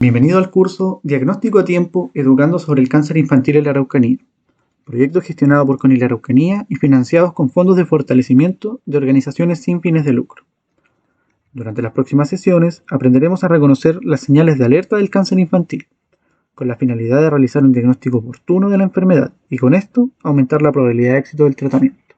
Bienvenido al curso Diagnóstico a Tiempo, Educando sobre el Cáncer Infantil en la Araucanía, proyecto gestionado por CONIL Araucanía y financiados con fondos de fortalecimiento de organizaciones sin fines de lucro. Durante las próximas sesiones aprenderemos a reconocer las señales de alerta del cáncer infantil, con la finalidad de realizar un diagnóstico oportuno de la enfermedad y con esto aumentar la probabilidad de éxito del tratamiento.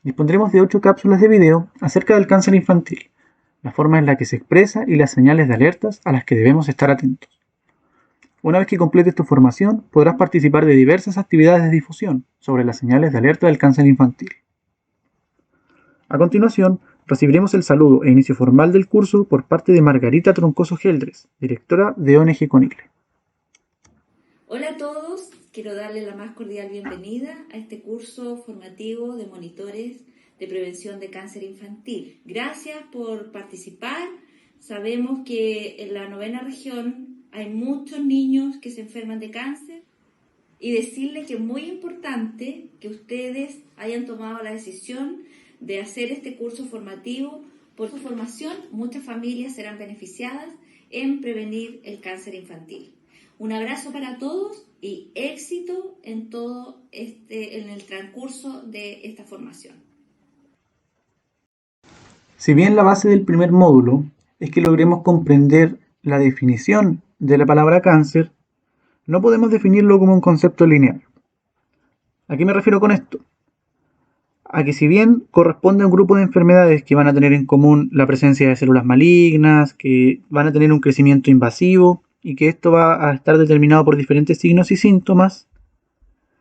Dispondremos de 8 cápsulas de video acerca del cáncer infantil, la forma en la que se expresa y las señales de alertas a las que debemos estar atentos. Una vez que completes tu formación, podrás participar de diversas actividades de difusión sobre las señales de alerta del cáncer infantil. A continuación, recibiremos el saludo e inicio formal del curso por parte de Margarita Troncoso Geldres, directora de ONG CONIL. Hola a todos, quiero darles la más cordial bienvenida a este curso formativo de monitores de prevención de cáncer infantil. Gracias por participar. Sabemos que en la 9ª región hay muchos niños que se enferman de cáncer y decirles que es muy importante que ustedes hayan tomado la decisión de hacer este curso formativo. Por su formación, muchas familias serán beneficiadas en prevenir el cáncer infantil. Un abrazo para todos y éxito en en el transcurso de esta formación. Si bien la base del primer módulo es que logremos comprender la definición de la palabra cáncer, no podemos definirlo como un concepto lineal. ¿A qué me refiero con esto? A que si bien corresponde a un grupo de enfermedades que van a tener en común la presencia de células malignas, que van a tener un crecimiento invasivo y que esto va a estar determinado por diferentes signos y síntomas,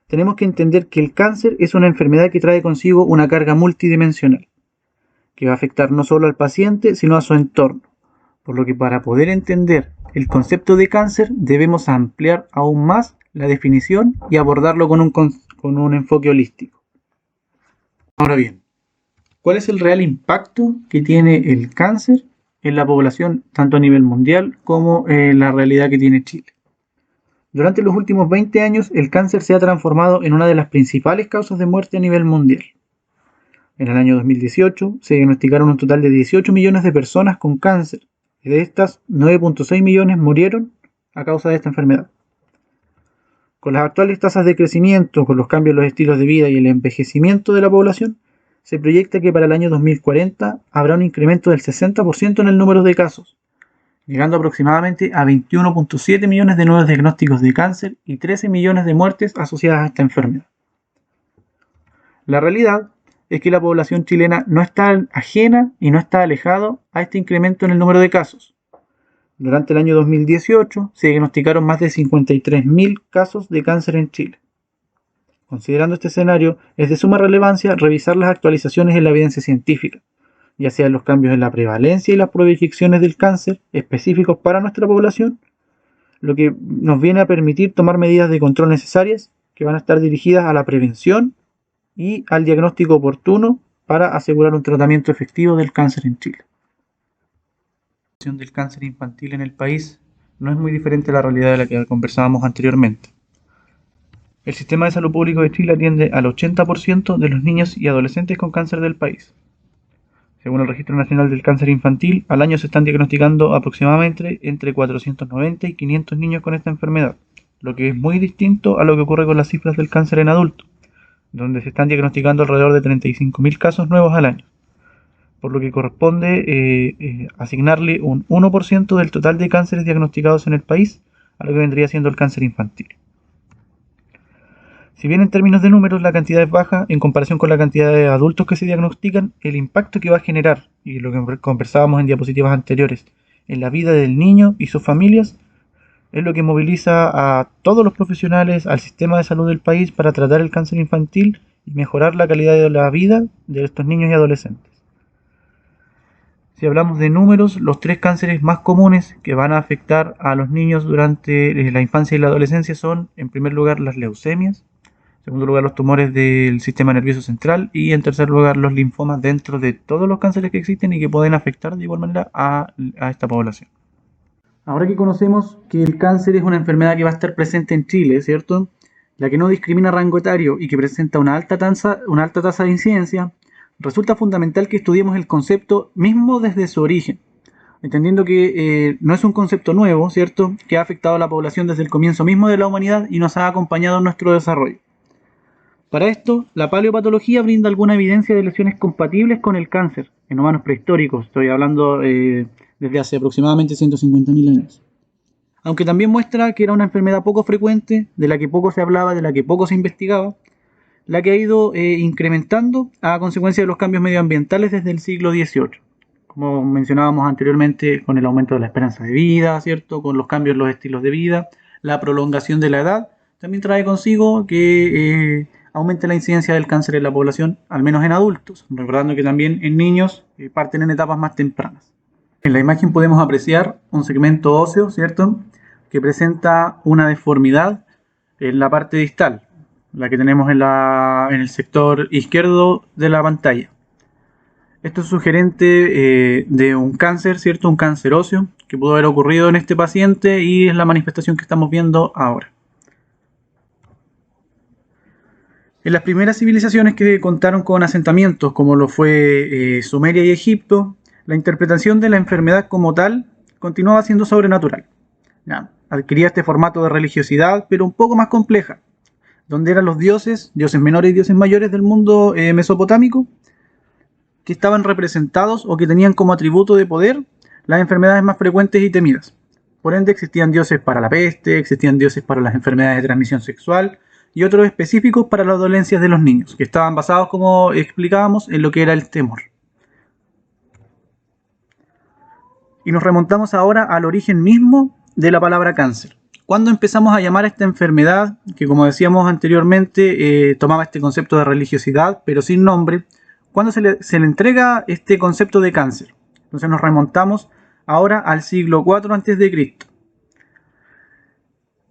tenemos que entender que el cáncer es una enfermedad que trae consigo una carga multidimensional, que va a afectar no solo al paciente, sino a su entorno. Por lo que para poder entender el concepto de cáncer debemos ampliar aún más la definición y abordarlo con un enfoque holístico. Ahora bien, ¿cuál es el real impacto que tiene el cáncer en la población, tanto a nivel mundial como en la realidad que tiene Chile? Durante los últimos 20 años, el cáncer se ha transformado en una de las principales causas de muerte a nivel mundial. En el año 2018 se diagnosticaron un total de 18 millones de personas con cáncer, y de estas 9.6 millones murieron a causa de esta enfermedad. Con las actuales tasas de crecimiento, con los cambios en los estilos de vida y el envejecimiento de la población, se proyecta que para el año 2040 habrá un incremento del 60% en el número de casos, llegando aproximadamente a 21.7 millones de nuevos diagnósticos de cáncer y 13 millones de muertes asociadas a esta enfermedad. La realidad es que la población chilena no está ajena y no está alejado a este incremento en el número de casos. Durante el año 2018 se diagnosticaron más de 53.000 casos de cáncer en Chile. Considerando este escenario, es de suma relevancia revisar las actualizaciones en la evidencia científica, ya sean los cambios en la prevalencia y las proyecciones del cáncer específicos para nuestra población, lo que nos viene a permitir tomar medidas de control necesarias que van a estar dirigidas a la prevención y al diagnóstico oportuno para asegurar un tratamiento efectivo del cáncer en Chile. La situación del cáncer infantil en el país no es muy diferente a la realidad de la que conversábamos anteriormente. El sistema de salud público de Chile atiende al 80% de los niños y adolescentes con cáncer del país. Según el Registro Nacional del Cáncer Infantil, al año se están diagnosticando aproximadamente entre 490 y 500 niños con esta enfermedad, lo que es muy distinto a lo que ocurre con las cifras del cáncer en adultos, donde se están diagnosticando alrededor de 35.000 casos nuevos al año, por lo que corresponde asignarle un 1% del total de cánceres diagnosticados en el país a lo que vendría siendo el cáncer infantil. Si bien en términos de números la cantidad es baja en comparación con la cantidad de adultos que se diagnostican, el impacto que va a generar, y lo que conversábamos en diapositivas anteriores, en la vida del niño y sus familias, es lo que moviliza a todos los profesionales, al sistema de salud del país para tratar el cáncer infantil y mejorar la calidad de la vida de estos niños y adolescentes. Si hablamos de números, los 3 cánceres más comunes que van a afectar a los niños durante la infancia y la adolescencia son, en primer lugar, las leucemias, en segundo lugar, los tumores del sistema nervioso central y, en tercer lugar, los linfomas dentro de todos los cánceres que existen y que pueden afectar de igual manera a esta población. Ahora que conocemos que el cáncer es una enfermedad que va a estar presente en Chile, ¿cierto? La que no discrimina rango etario y que presenta una alta tasa de incidencia, resulta fundamental que estudiemos el concepto mismo desde su origen, entendiendo que no es un concepto nuevo, ¿cierto?, que ha afectado a la población desde el comienzo mismo de la humanidad y nos ha acompañado en nuestro desarrollo. Para esto, la paleopatología brinda alguna evidencia de lesiones compatibles con el cáncer en humanos prehistóricos, estoy hablando desde hace aproximadamente 150.000 años. Aunque también muestra que era una enfermedad poco frecuente, de la que poco se hablaba, de la que poco se investigaba, la que ha ido incrementando a consecuencia de los cambios medioambientales desde el siglo XVIII. Como mencionábamos anteriormente, con el aumento de la esperanza de vida, ¿cierto?, con los cambios en los estilos de vida, la prolongación de la edad, también trae consigo que aumente la incidencia del cáncer en la población, al menos en adultos, recordando que también en niños parten en etapas más tempranas. En la imagen podemos apreciar un segmento óseo, ¿cierto?, que presenta una deformidad en la parte distal, la que tenemos en el sector izquierdo de la pantalla. Esto es sugerente de un cáncer, ¿cierto?, un cáncer óseo que pudo haber ocurrido en este paciente y es la manifestación que estamos viendo ahora. En las primeras civilizaciones que contaron con asentamientos, como lo fue Sumeria y Egipto, la interpretación de la enfermedad como tal continuaba siendo sobrenatural. Adquiría este formato de religiosidad, pero un poco más compleja, donde eran los dioses menores y dioses mayores del mundo mesopotámico, que estaban representados o que tenían como atributo de poder las enfermedades más frecuentes y temidas. Por ende, existían dioses para la peste, existían dioses para las enfermedades de transmisión sexual y otros específicos para las dolencias de los niños, que estaban basados, como explicábamos, en lo que era el temor. Y nos remontamos ahora al origen mismo de la palabra cáncer. ¿Cuándo empezamos a llamar a esta enfermedad, que como decíamos anteriormente, tomaba este concepto de religiosidad, pero sin nombre? ¿Cuándo se le entrega este concepto de cáncer? Entonces nos remontamos ahora al siglo IV a.C.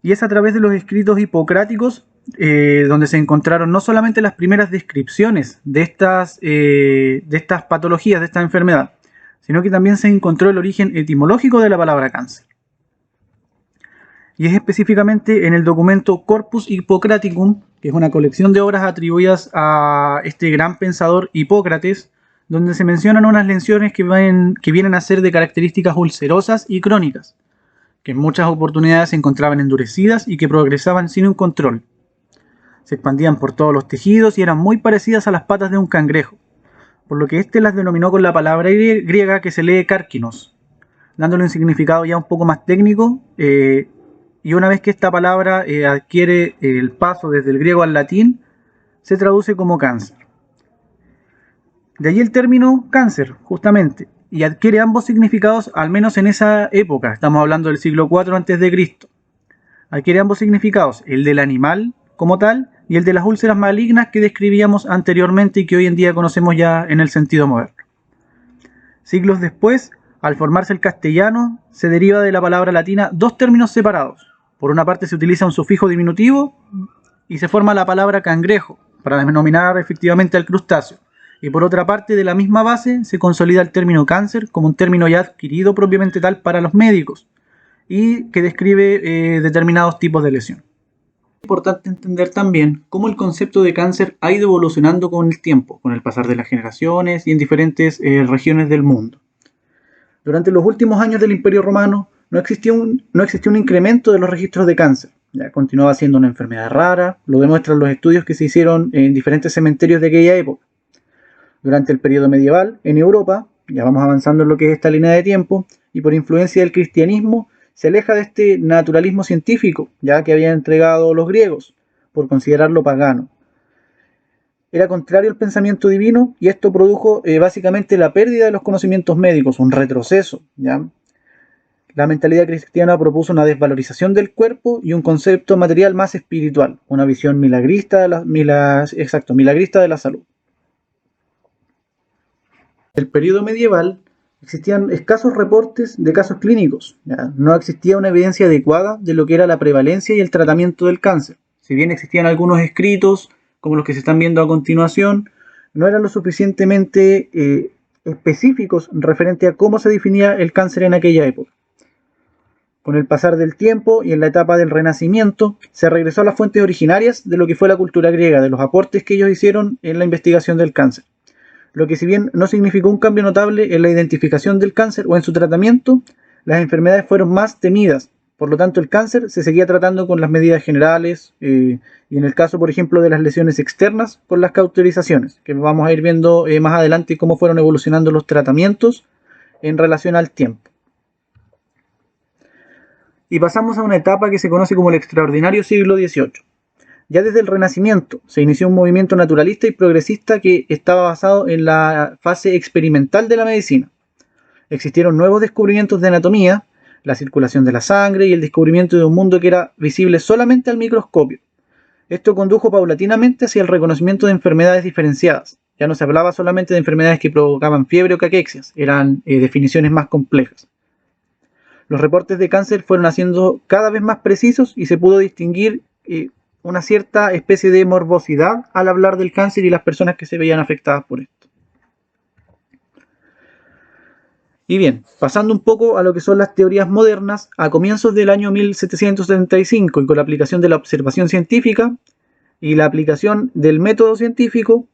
Y es a través de los escritos hipocráticos donde se encontraron no solamente las primeras descripciones de estas patologías, de esta enfermedad, sino que también se encontró el origen etimológico de la palabra cáncer. Y es específicamente en el documento Corpus Hippocraticum, que es una colección de obras atribuidas a este gran pensador Hipócrates, donde se mencionan unas lesiones que vienen a ser de características ulcerosas y crónicas, que en muchas oportunidades se encontraban endurecidas y que progresaban sin un control. Se expandían por todos los tejidos y eran muy parecidas a las patas de un cangrejo, por lo que éste las denominó con la palabra griega que se lee cárquinos, dándole un significado ya un poco más técnico. Y una vez que esta palabra adquiere el paso desde el griego al latín, se traduce como cáncer. De allí el término cáncer, justamente, y adquiere ambos significados, al menos en esa época, estamos hablando del siglo IV a.C. Adquiere ambos significados, el del animal como tal y el de las úlceras malignas que describíamos anteriormente y que hoy en día conocemos ya en el sentido moderno. Siglos después, al formarse el castellano, se deriva de la palabra latina dos términos separados. Por una parte se utiliza un sufijo diminutivo y se forma la palabra cangrejo para denominar efectivamente al crustáceo. Y por otra parte, de la misma base, se consolida el término cáncer como un término ya adquirido propiamente tal para los médicos y que describe determinados tipos de lesión. Es importante entender también cómo el concepto de cáncer ha ido evolucionando con el tiempo, con el pasar de las generaciones y en diferentes regiones del mundo. Durante los últimos años del Imperio Romano no existió un incremento de los registros de cáncer. Ya continuaba siendo una enfermedad rara, lo demuestran los estudios que se hicieron en diferentes cementerios de aquella época. Durante el periodo medieval, en Europa, ya vamos avanzando en lo que es esta línea de tiempo, y por influencia del cristianismo, se aleja de este naturalismo científico, ya que habían entregado los griegos, por considerarlo pagano. Era contrario al pensamiento divino y esto produjo básicamente la pérdida de los conocimientos médicos, un retroceso, ¿ya? La mentalidad cristiana propuso una desvalorización del cuerpo y un concepto material más espiritual, una visión milagrista de la salud. En el periodo medieval existían escasos reportes de casos clínicos, ¿ya? No existía una evidencia adecuada de lo que era la prevalencia y el tratamiento del cáncer. Si bien existían algunos escritos, como los que se están viendo a continuación, no eran lo suficientemente específicos referente a cómo se definía el cáncer en aquella época. Con el pasar del tiempo y en la etapa del Renacimiento, se regresó a las fuentes originarias de lo que fue la cultura griega, de los aportes que ellos hicieron en la investigación del cáncer. lo que si bien no significó un cambio notable en la identificación del cáncer o en su tratamiento, las enfermedades fueron más temidas. Por lo tanto, el cáncer se seguía tratando con las medidas generales y en el caso, por ejemplo, de las lesiones externas, con las cauterizaciones, que vamos a ir viendo más adelante cómo fueron evolucionando los tratamientos en relación al tiempo. Y pasamos a una etapa que se conoce como el extraordinario siglo XVIII. Ya desde el Renacimiento se inició un movimiento naturalista y progresista que estaba basado en la fase experimental de la medicina. Existieron nuevos descubrimientos de anatomía, la circulación de la sangre y el descubrimiento de un mundo que era visible solamente al microscopio. Esto condujo paulatinamente hacia el reconocimiento de enfermedades diferenciadas. Ya no se hablaba solamente de enfermedades que provocaban fiebre o caquexias, eran definiciones más complejas. Los reportes de cáncer fueron haciendo cada vez más precisos y se pudo distinguir una cierta especie de morbosidad al hablar del cáncer y las personas que se veían afectadas por esto. Y bien, pasando un poco a lo que son las teorías modernas, a comienzos del año 1775 y con la aplicación de la observación científica y la aplicación del método científico,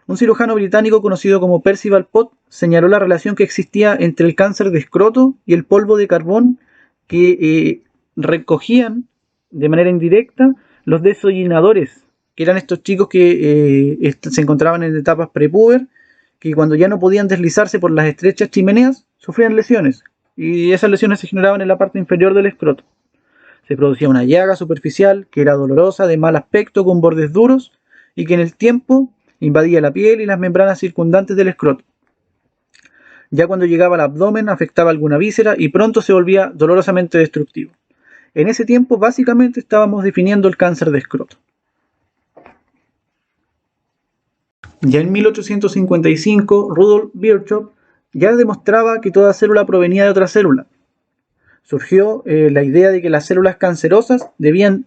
un cirujano británico conocido como Percival Pott señaló la relación que existía entre el cáncer de escroto y el polvo de carbón que recogían de manera indirecta los desollinadores, que eran estos chicos que se encontraban en etapas prepuber, que cuando ya no podían deslizarse por las estrechas chimeneas, sufrían lesiones, y esas lesiones se generaban en la parte inferior del escroto. Se producía una llaga superficial que era dolorosa, de mal aspecto, con bordes duros, y que en el tiempo invadía la piel y las membranas circundantes del escroto. Ya cuando llegaba al abdomen afectaba alguna víscera y pronto se volvía dolorosamente destructivo. En ese tiempo básicamente estábamos definiendo el cáncer de escroto. Ya en 1855, Rudolf Virchow ya demostraba que toda célula provenía de otra célula. Surgió la idea de que las células cancerosas debían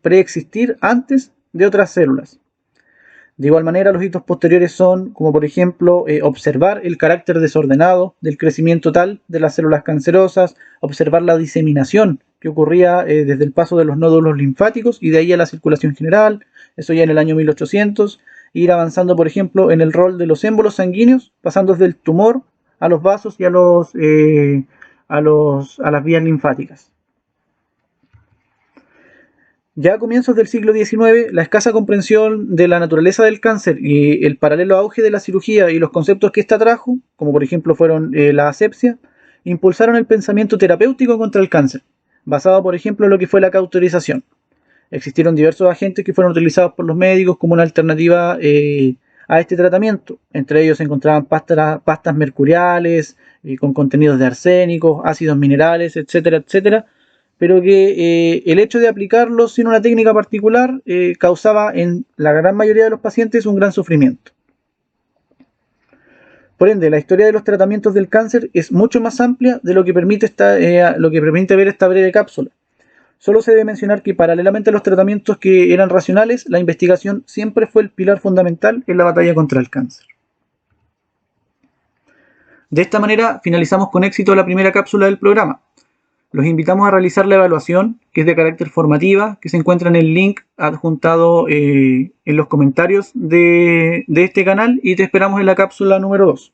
preexistir antes de otras células. De igual manera, los hitos posteriores son, como por ejemplo, observar el carácter desordenado del crecimiento tal de las células cancerosas, observar la diseminación que ocurría desde el paso de los nódulos linfáticos y de ahí a la circulación general, eso ya en el año 1800, ir avanzando, por ejemplo, en el rol de los émbolos sanguíneos, pasando desde el tumor a los vasos y a las vías linfáticas. Ya a comienzos del siglo XIX, la escasa comprensión de la naturaleza del cáncer y el paralelo auge de la cirugía y los conceptos que ésta trajo, como por ejemplo fueron la asepsia, impulsaron el pensamiento terapéutico contra el cáncer, basado por ejemplo en lo que fue la cauterización. Existieron diversos agentes que fueron utilizados por los médicos como una alternativa a este tratamiento. Entre ellos se encontraban pastas mercuriales con contenidos de arsénico, ácidos minerales, etcétera, etcétera, pero que el hecho de aplicarlos sin una técnica particular causaba en la gran mayoría de los pacientes un gran sufrimiento. Por ende, la historia de los tratamientos del cáncer es mucho más amplia de lo que permite ver esta breve cápsula. Solo se debe mencionar que paralelamente a los tratamientos que eran racionales, la investigación siempre fue el pilar fundamental en la batalla contra el cáncer. De esta manera finalizamos con éxito la primera cápsula del programa. Los invitamos a realizar la evaluación, que es de carácter formativa, que se encuentra en el link adjuntado en los comentarios de este canal, y te esperamos en la cápsula número 2.